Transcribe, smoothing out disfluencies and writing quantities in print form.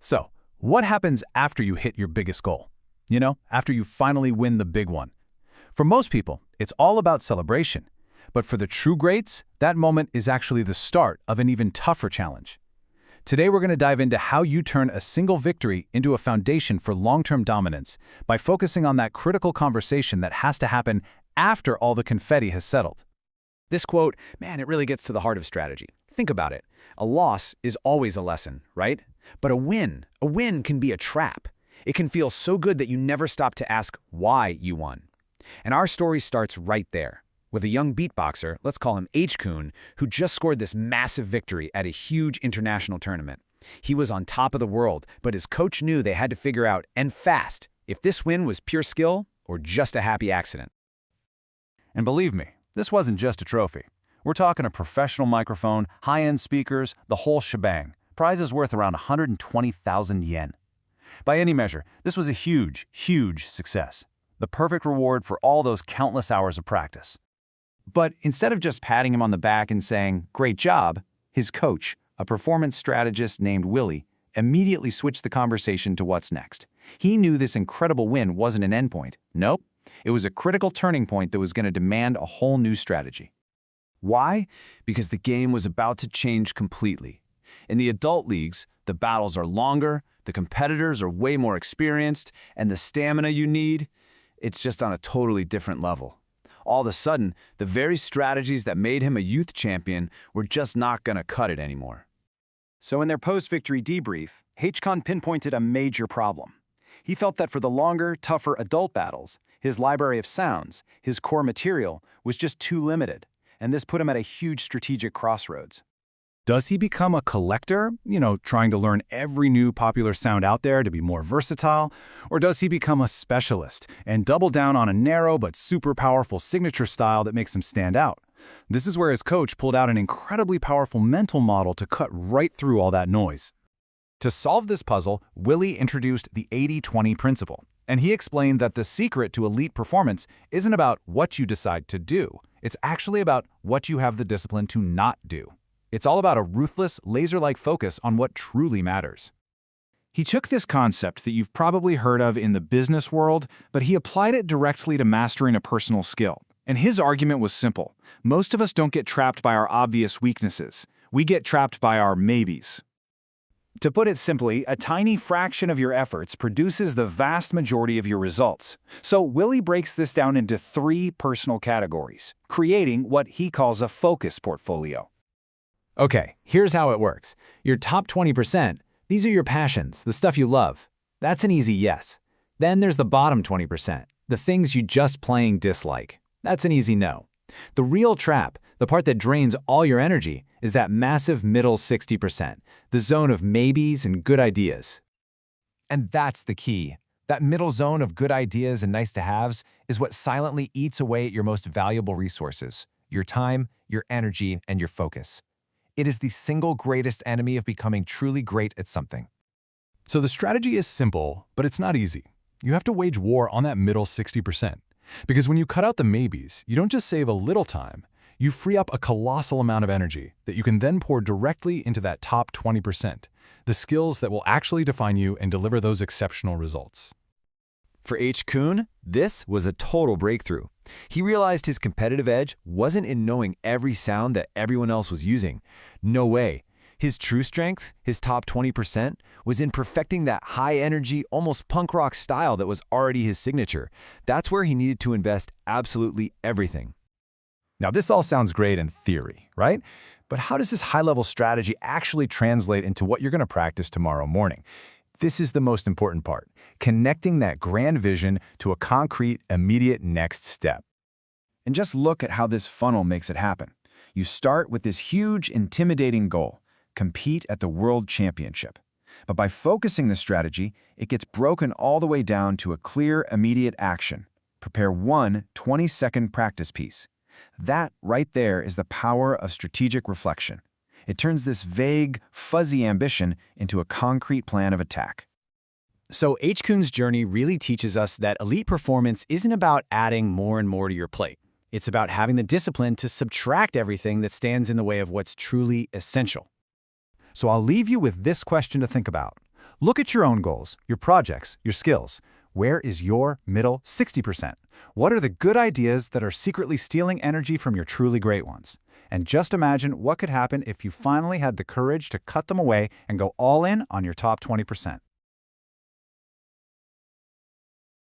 So, what happens after you hit your biggest goal? You know, after you finally win the big one. For most people, it's all about celebration. But for the true greats, that moment is actually the start of an even tougher challenge. Today we're going to dive into how you turn a single victory into a foundation for long-term dominance by focusing on that critical conversation that has to happen after all the confetti has settled. This quote, man, it really gets to the heart of strategy. Think about it. A loss is always a lesson, right? But a win can be a trap. It can feel so good that you never stop to ask why you won. And our story starts right there, with a young beatboxer, let's call him H-Kun, who just scored this massive victory at a huge international tournament. He was on top of the world, but his coach knew they had to figure out, and fast, if this win was pure skill or just a happy accident. And believe me, this wasn't just a trophy. We're talking a professional microphone, high-end speakers, the whole shebang. Prizes worth around 120,000 yen. By any measure, this was a huge, huge success. The perfect reward for all those countless hours of practice. But instead of just patting him on the back and saying, "Great job," his coach, a performance strategist named Willie, immediately switched the conversation to what's next. He knew this incredible win wasn't an endpoint. Nope, it was a critical turning point that was going to demand a whole new strategy. Why? Because the game was about to change completely. In the adult leagues, the battles are longer, the competitors are way more experienced, and the stamina you need, it's just on a totally different level. All of a sudden, the very strategies that made him a youth champion were just not going to cut it anymore. So in their post-victory debrief, H-Kun pinpointed a major problem. He felt that for the longer, tougher adult battles, his library of sounds, his core material, was just too limited, and this put him at a huge strategic crossroads. Does he become a collector, trying to learn every new popular sound out there to be more versatile? Or does he become a specialist and double down on a narrow but super powerful signature style that makes him stand out? This is where his coach pulled out an incredibly powerful mental model to cut right through all that noise. To solve this puzzle, Willie introduced the 80-20 principle, and he explained that the secret to elite performance isn't about what you decide to do. It's actually about what you have the discipline to not do. It's all about a ruthless, laser-like focus on what truly matters. He took this concept that you've probably heard of in the business world, but he applied it directly to mastering a personal skill. And his argument was simple. Most of us don't get trapped by our obvious weaknesses. We get trapped by our maybes. To put it simply, a tiny fraction of your efforts produces the vast majority of your results. So Willie breaks this down into 3 personal categories, creating what he calls a focus portfolio. Okay, here's how it works. Your top 20%, these are your passions, the stuff you love. That's an easy yes. Then there's the bottom 20%, the things you just plain dislike. That's an easy no. The real trap, the part that drains all your energy, is that massive middle 60%, the zone of maybes and good ideas. And that's the key. That middle zone of good ideas and nice-to-haves is what silently eats away at your most valuable resources, your time, your energy, and your focus. It is the single greatest enemy of becoming truly great at something. So the strategy is simple, but it's not easy. You have to wage war on that middle 60%. Because when you cut out the maybes, you don't just save a little time, you free up a colossal amount of energy that you can then pour directly into that top 20%, the skills that will actually define you and deliver those exceptional results. For H-Kun, this was a total breakthrough. He realized his competitive edge wasn't in knowing every sound that everyone else was using. No way. His true strength, his top 20%, was in perfecting that high-energy, almost punk rock style that was already his signature. That's where he needed to invest absolutely everything. Now, this all sounds great in theory, right? But how does this high-level strategy actually translate into what you're going to practice tomorrow morning? This is the most important part, connecting that grand vision to a concrete, immediate next step. And just look at how this funnel makes it happen. You start with this huge, intimidating goal, compete at the World Championship. But by focusing the strategy, it gets broken all the way down to a clear, immediate action. Prepare one 20-second practice piece. That right there is the power of strategic reflection. It turns this vague, fuzzy ambition into a concrete plan of attack. So H-Kun's journey really teaches us that elite performance isn't about adding more and more to your plate. It's about having the discipline to subtract everything that stands in the way of what's truly essential. So I'll leave you with this question to think about. Look at your own goals, your projects, your skills. Where is your middle 60%? What are the good ideas that are secretly stealing energy from your truly great ones? And just imagine what could happen if you finally had the courage to cut them away and go all in on your top 20%.